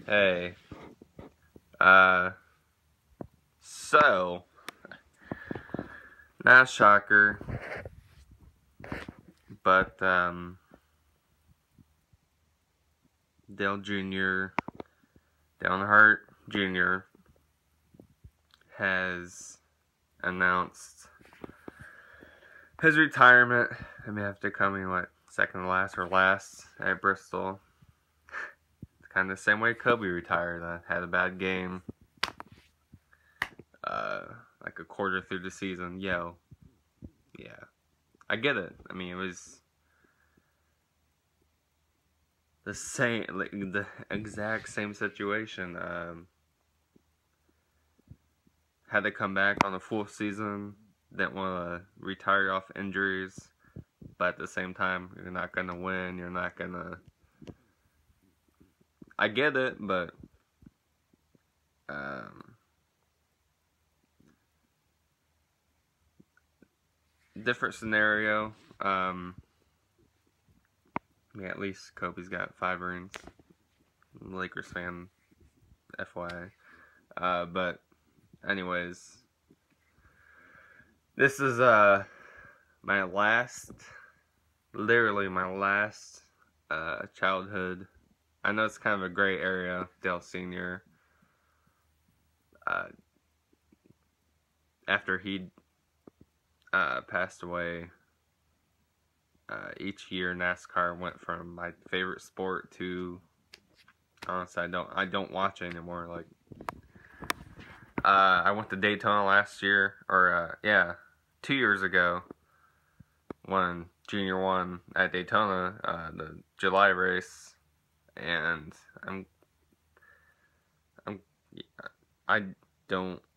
Hey, uh, so, not a shocker, but, Dale Jr., Earnhardt Jr. has announced his retirement. I mean, after coming, second to last or last at Bristol. It's kind of the same way Kobe retired. Had a bad game. Like a quarter through the season. Yeah. I get it. I mean, it was the same, like the exact same situation. Had to come back on a full season. Didn't want to retire off injuries, but at the same time, you're not gonna win. You're not gonna. I get it, but different scenario. Yeah, at least Kobe's got 5 rings. Lakers fan, FYI. But anyways, this is my last, literally my last childhood. I know it's kind of a gray area, Dale Sr. After he passed away, each year NASCAR went from my favorite sport to, honestly, I don't watch it anymore. Like, I went to Daytona last year, or 2 years ago, when Junior won at Daytona, the July race, and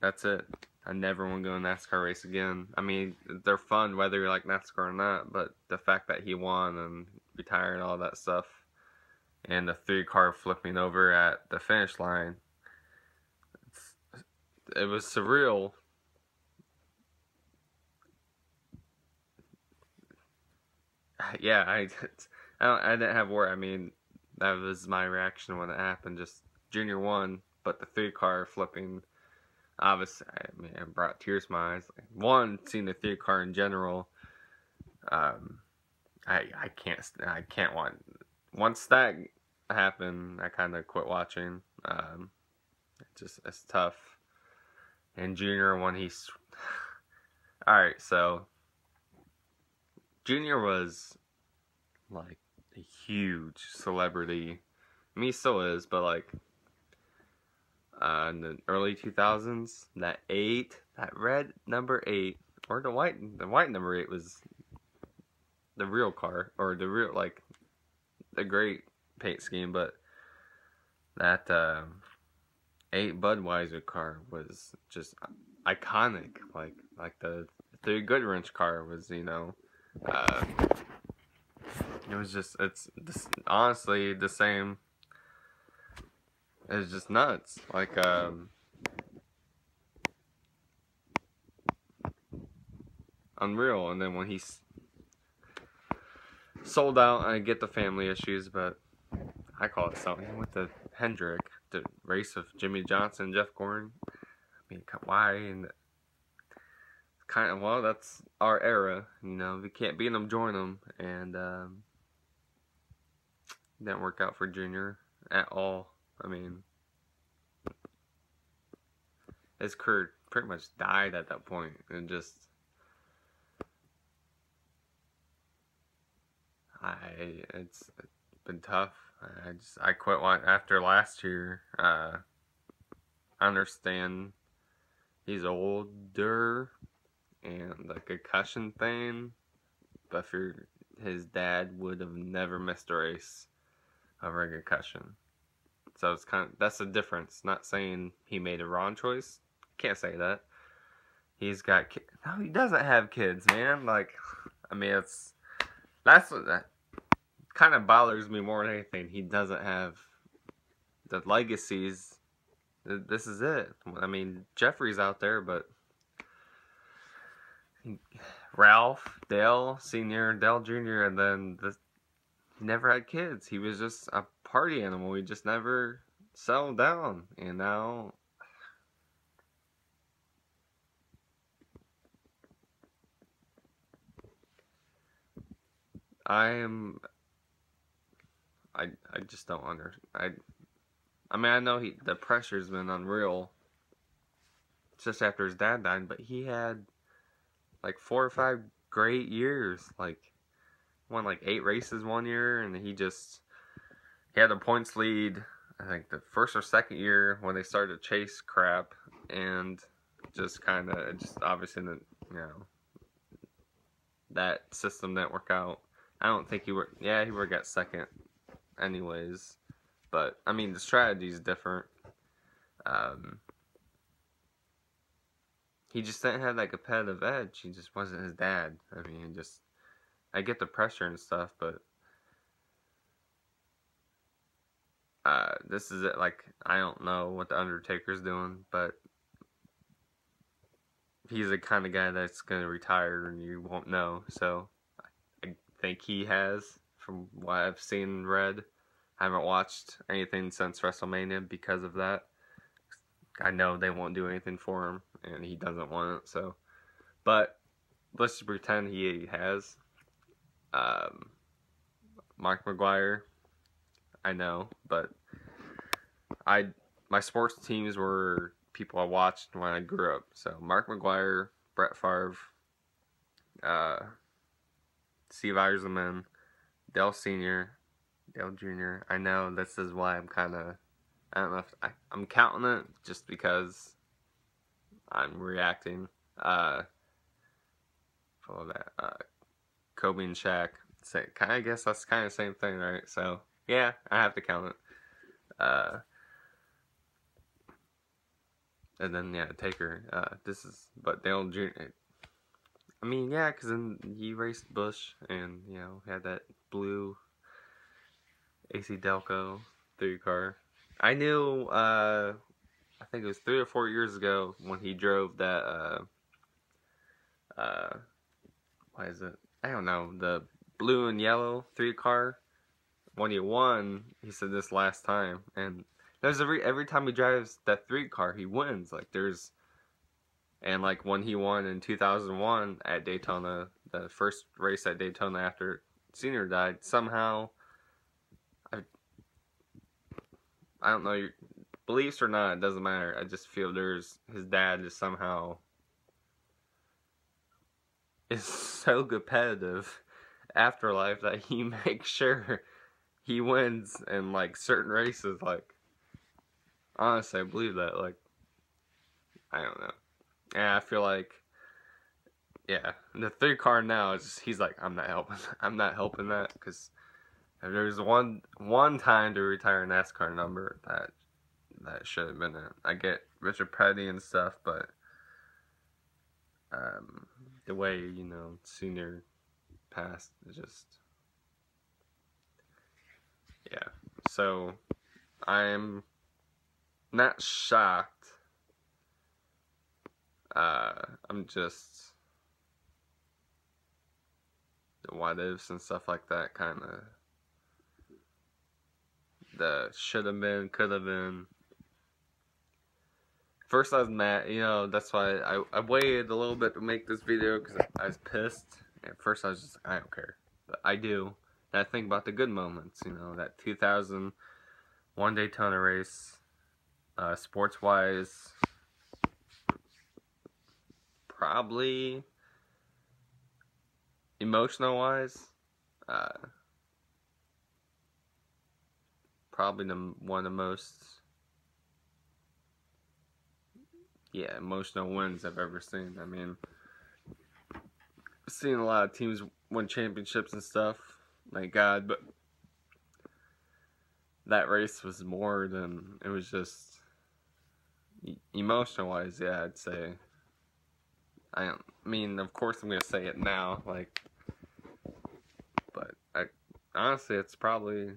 that's it. I never want to go to a NASCAR race again. I mean, they're fun whether you like NASCAR or not, but the fact that he won and retired and all that stuff, and the 3-car flipping over at the finish line, it was surreal. Yeah, I didn't have worry. I mean, that was my reaction when it happened. Just Junior won, but the 3-car flipping, obviously, I mean, it brought tears to my eyes. One, seeing the 3-car in general, I can't watch. Once that happened, I kind of quit watching. It's tough. And Junior, when he's alright, so Junior was like a huge celebrity. I mean, he still is, but like in the early 2000s, that red number 8, or the white number 8 was the real car, or the real, like, the great paint scheme, but that 8 Budweiser car was just iconic. Like the 3 Goodwrench car was, it was just, honestly the same. It was just nuts. Like, unreal. And then when he sold out, I get the family issues, but I call it something. He went to Hendrick, the race of Jimmy Johnson and Jeff Gordon. I mean, why? And kind of, well, that's our era. If you can't beat them, join them. And didn't work out for Junior at all. I mean, his career pretty much died at that point, and just it's been tough. I quit after last year. I understand he's older and the concussion thing, but his dad would have never missed a race over a concussion. So it's that's the difference. Not saying he made a wrong choice. Can't say that. He's got kids. No, he doesn't have kids, man. Like, I mean, that's what that kind of bothers me more than anything. He doesn't have the legacies. This is it. I mean, Jeffrey's out there, but Ralph, Dale Sr., Dale Jr., and then he never had kids. He was just a party animal. He just never settled down, and now I just don't I mean, I know the pressure's been unreal just after his dad died, but he had like 4 or 5 great years. Like, won like 8 races one year, and he had a points lead, I think the first or second year when they started to chase crap, and just kind of, just obviously, that system didn't work out. I don't think he would have got second anyways. But, I mean, the strategy's different. He just didn't have that competitive edge. He just wasn't his dad. I mean, I get the pressure and stuff, but this is it. Like, I don't know what the Undertaker's doing, but he's the kind of guy that's going to retire and you won't know. So I think he has, from what I've seen and read. I haven't watched anything since WrestleMania because of that. I know they won't do anything for him, and he doesn't want it. So, but let's just pretend he has. Mark McGuire, I know, but my sports teams were people I watched when I grew up. So Mark McGuire, Brett Favre, Steve Eiserman, Dale Sr., Dale Jr. I know this is why I'm kind of, I don't know if I'm counting it just because I'm reacting. For that, Kobe and Shaq. I guess that's kind of the same thing, right? So yeah, I have to count it. And then Taker. But Dale Jr. I mean, yeah, because then he raced Bush, and had that blue AC Delco 3 car. I knew. I think it was 3 or 4 years ago when he drove that. What is it? I don't know, the blue and yellow 3 car. When he won, he said this last time, and there's every time he drives that 3 car, he wins. And like when he won in 2001 at Daytona, the first race at Daytona after Senior died, somehow, I don't know your beliefs or not, it doesn't matter. I just feel his dad is somehow so competitive afterlife that he makes sure he wins in like certain races. Like, honestly, I believe that. Like, I don't know. And I feel like, the 3 car now is just, he's like, I'm not helping that, because if there's one time to retire a NASCAR number, that should have been it. I get Richard Petty and stuff, but the way Senior passed is just, So I'm not shocked. I'm just the what ifs and stuff like that, kind of the should have been, could have been. First I was mad, that's why I waited a little bit to make this video, because I was pissed. At first I was just I don't care, but I do. And I think about the good moments, that 2001 Daytona race, sports-wise, probably emotional-wise, probably one of the most emotional wins I've ever seen. I mean, I've seen a lot of teams win championships and stuff, thank God, but that race was more than, it was just emotional-wise, I'd say. I mean, of course I'm gonna say it now, but honestly, it's probably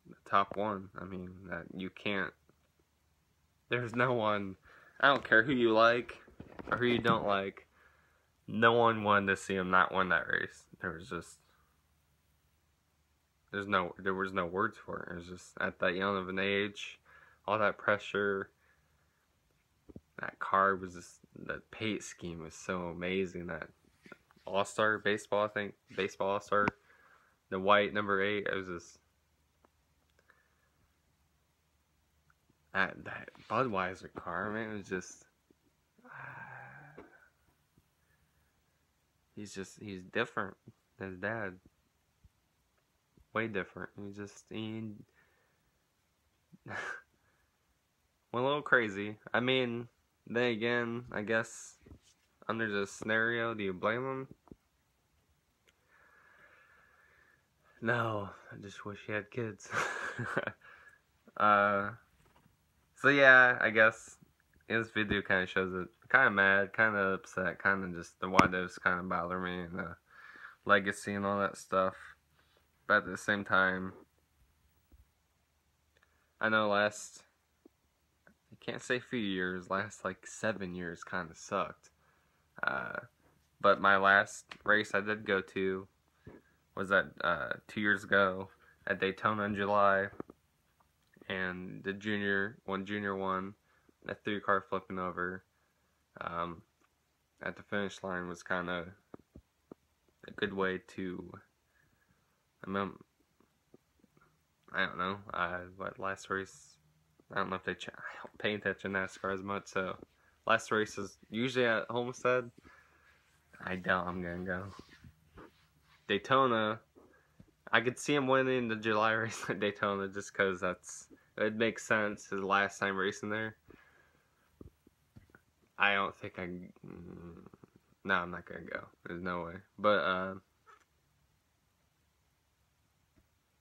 the top one. I mean, that you can't. There's no one. I don't care who you like or who you don't like. No one wanted to see him not win that race. there was no words for it. It was just at that young of an age, all that pressure. That car was just, the paint scheme was so amazing. That All-Star baseball, I think, baseball All-Star, the white number 8, it was just, that Budweiser car, man, it was just, he's different than his dad. Way different. He went a little crazy. I mean, then again, I guess, under the scenario, do you blame him? No, I just wish he had kids. So yeah, I guess this video kind of shows it. Kind of mad, kind of upset, kind of just the why those kind of bother me, and the legacy and all that stuff. But at the same time, I know I can't say few years, last like 7 years kind of sucked. But my last race I did go to was at 2 years ago at Daytona in July, and the junior won, that 3-car flipping over at the finish line was kind of a good way to, I don't know, what last race, I don't know if I don't pay attention to NASCAR as much, so last race is usually at Homestead. I doubt I'm gonna go. Daytona, I could see him winning the July race at Daytona just because it makes sense, his last time racing there. I don't think no, I'm not gonna go. There's no way. But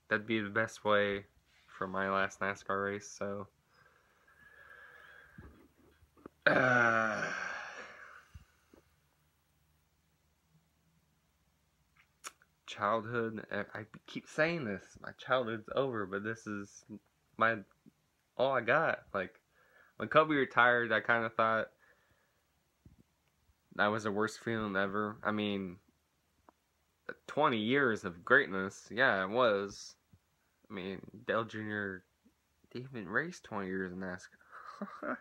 that'd be the best way for my last NASCAR race. So childhood. I keep saying this. My childhood's over, but this is all I got. Like, when Kobe retired, I kind of thought that was the worst feeling ever. I mean, 20 years of greatness, yeah, it was. I mean, Dale Jr. didn't even race 20 years in NASCAR.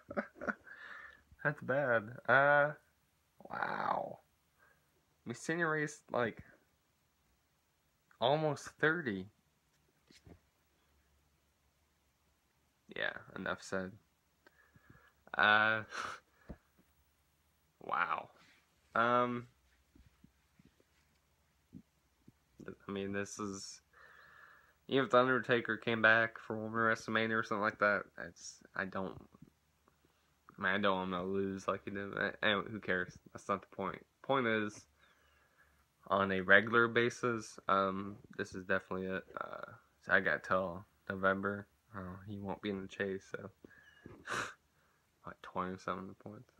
That's bad. Wow. I mean, senior raced like almost 30. Yeah, enough said. Wow. I mean, this is, even if the Undertaker came back for one more WrestleMania or something like that, I don't want him to lose like he did. Anyway, who cares? That's not the point. Point is, on a regular basis, this is definitely it. So I got till November. He won't be in the chase, so like 20-something points.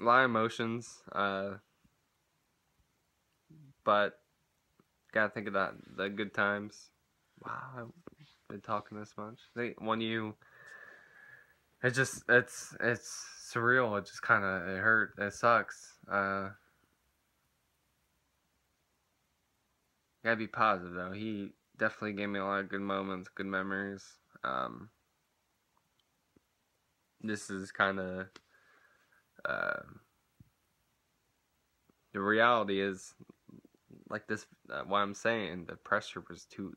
A lot of emotions, but gotta think about the good times. Wow, I've been talking this much. It's surreal. It just kind of, it hurt. It sucks. Gotta be positive though. He definitely gave me a lot of good moments, good memories. This is kind of, the reality is, like this, what I'm saying, the pressure was too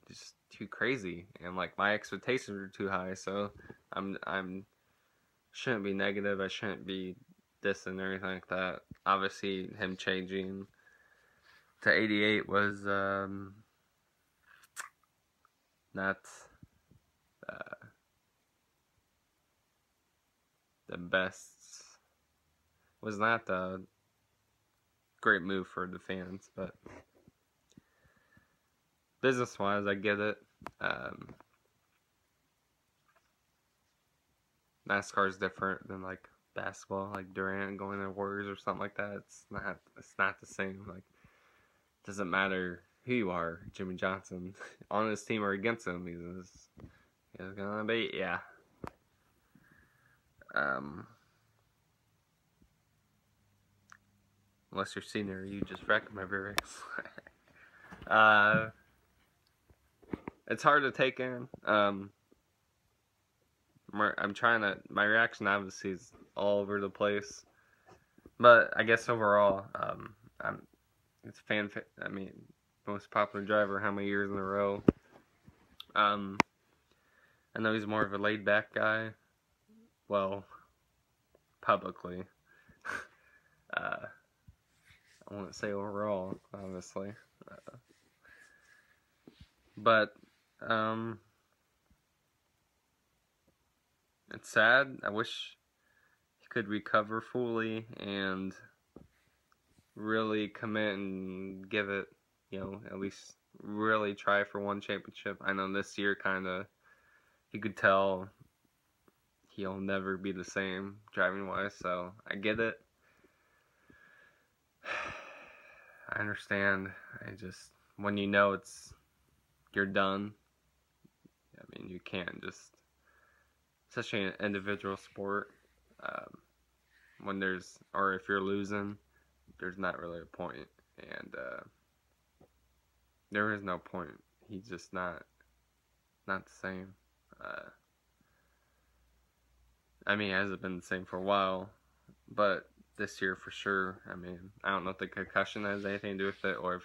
crazy, and like my expectations were too high. So I'm shouldn't be negative. I shouldn't be dissing or anything like that. Obviously, him changing to 88 was not the best. Was not a great move for the fans, but business-wise, I get it. NASCAR is different than like basketball, like Durant going to Warriors or something like that. It's not the same. Like, it doesn't matter who you are, Jimmy Johnson, on his team or against him, he's gonna be, yeah. unless you're senior, you just wreck my race. It's hard to take in. I'm trying to. My reaction obviously is all over the place, but I guess overall, it's I mean, most popular driver, how many years in a row? I know he's more of a laid back guy. Well, publicly. I wouldn't say overall, obviously. But it's sad. I wish he could recover fully and really commit and give it, at least really try for one championship. I know this year you could tell he'll never be the same driving wise, so I get it. I understand. When you know you're done, I mean, you can't just, especially in an individual sport, or if you're losing, there's not really a point, and there is no point. He's just not the same. I mean, it hasn't been the same for a while, but this year for sure. I mean, I don't know if the concussion has anything to do with it, or if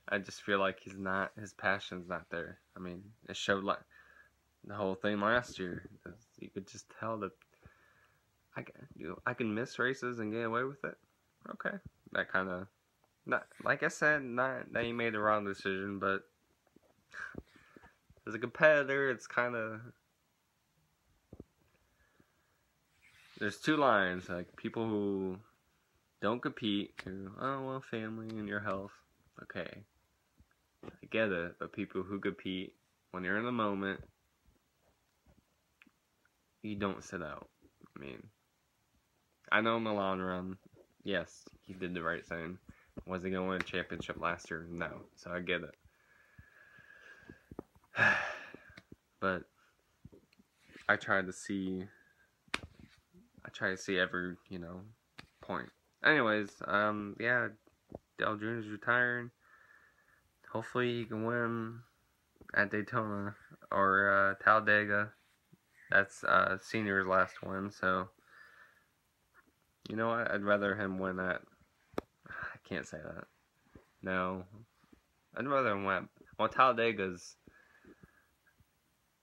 I just feel like his passion's not there. I mean, it showed like the whole thing last year. You could just tell that I can miss races and get away with it. Okay, that kind of, not like I said, not that he made the wrong decision, but as a competitor, it's kind of, there's two lines, like people who don't compete, family and your health, okay, I get it, but people who compete, when you're in the moment, you don't sit out. I mean, I know in the long run, yes, he did the right thing. Was he going to win a championship last year? No, so I get it. But I try to see every, point. Anyways, yeah, Dale Jr.'s retiring. Hopefully he can win at Daytona or Talladega. That's Senior's last one, so you know what? I'd rather him win that. I can't say that. No. I'd rather him win. Well, Talladega's,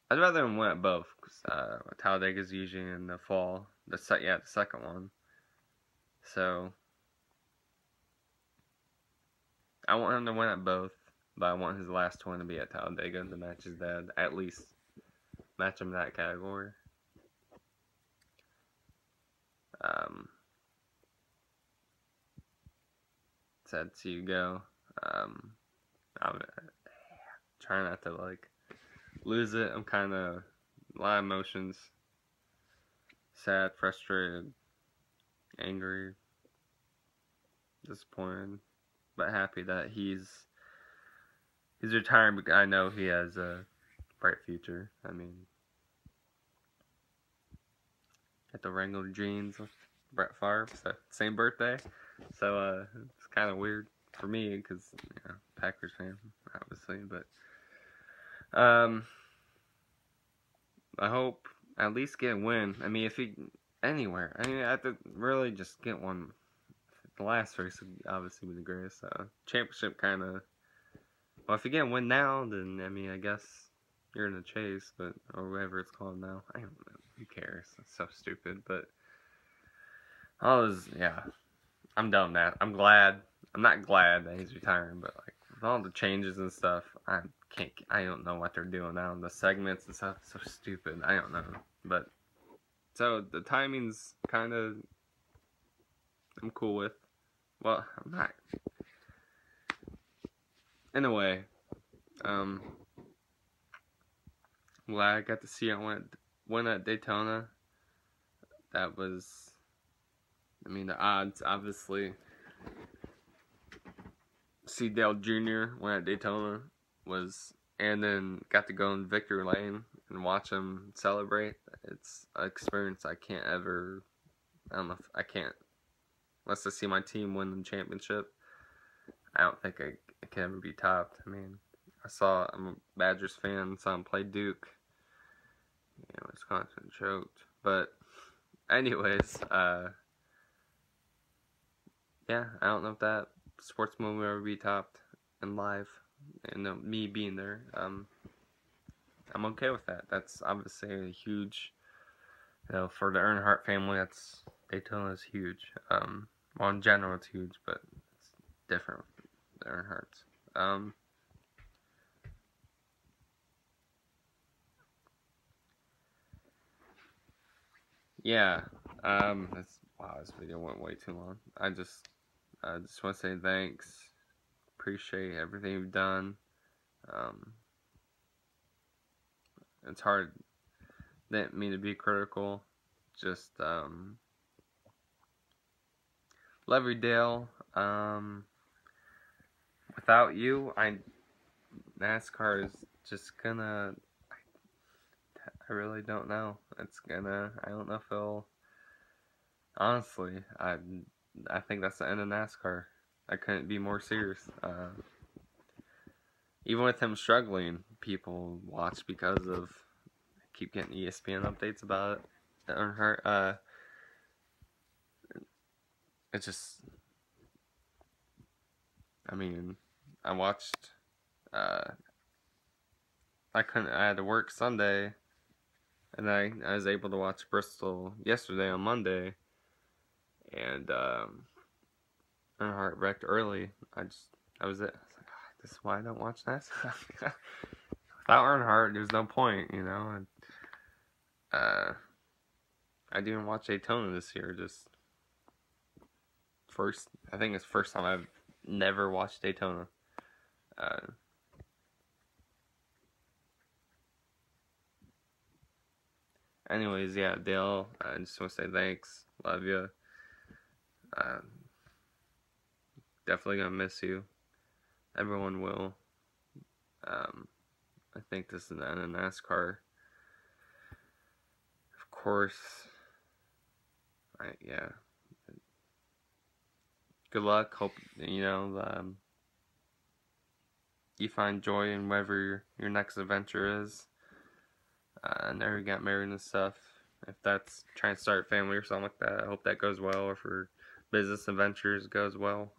I'd rather him win at both, because Talladega's usually in the fall. The second one. So I want him to win at both, but I want his last one to be at Talladega to match his dad. At least match him in that category. Sad to see you go. I'm trying not to lose it. I'm kind of a lot of emotions. Sad, frustrated, angry, disappointed, but happy that he's retiring, because I know he has a bright future. I mean, got the Wrangler jeans with Brett Favre, so same birthday, so it's kind of weird for me because Packers fan, obviously, but I hope at least get a win. I mean, if he anywhere, I have to really just get one. The last race would obviously be the greatest. Championship kind of. Well, if you get a win now, then I mean, I guess you're in the chase, or whatever it's called now. I don't know. Who cares? It's so stupid. But I'm done with that. I'm glad. I'm not glad that he's retiring, but with all the changes and stuff, I don't know what they're doing now. The segments and stuff, so stupid. I don't know. But so the timing's kind of, I'm cool with. Well, I'm not. In a way, glad I got to see it win at Daytona. That was, I mean, the odds, obviously. See Dale Jr. win at Daytona and then got to go in victory lane and watch him celebrate. It's an experience I can't ever, I don't know, I can't unless I see my team win the championship, I don't think I can ever be topped. I mean, I'm a Badgers fan, saw him play Duke. Wisconsin choked. But anyways, yeah, I don't know if that sports movie will ever be topped in live. And me being there, I'm okay with that. That's obviously a huge, for the Earnhardt family, Daytona is huge. Well, in general, it's huge, but it's different with the Earnhardts. Yeah. Wow, this video went way too long. I just want to say thanks. Appreciate everything you've done. Um, it's hard. Didn't mean to be critical. Just love you, Dale. Without you, NASCAR is just gonna. I really don't know. I don't know if it'll. Honestly, I think that's the end of NASCAR. I couldn't be more serious. Even with him struggling, people watch because of keep getting ESPN updates about it. Earnhardt. It's just. I mean, I watched. I had to work Sunday, and I was able to watch Bristol yesterday on Monday, and Earnhardt wrecked early. That was it. I was like, this is why I don't watch that. Without Earnhardt, there's no point, And, I didn't watch Daytona this year. Just I think it's the first time I've never watched Daytona. Anyways, yeah, Dale, I just want to say thanks. Love you. Definitely gonna miss you. Everyone will. I think this is the end of NASCAR. Of course. Yeah. Good luck. Hope you find joy in whatever your next adventure is. I never got married and stuff. If that's trying to start a family or something like that, I hope that goes well. Or for business adventures goes well.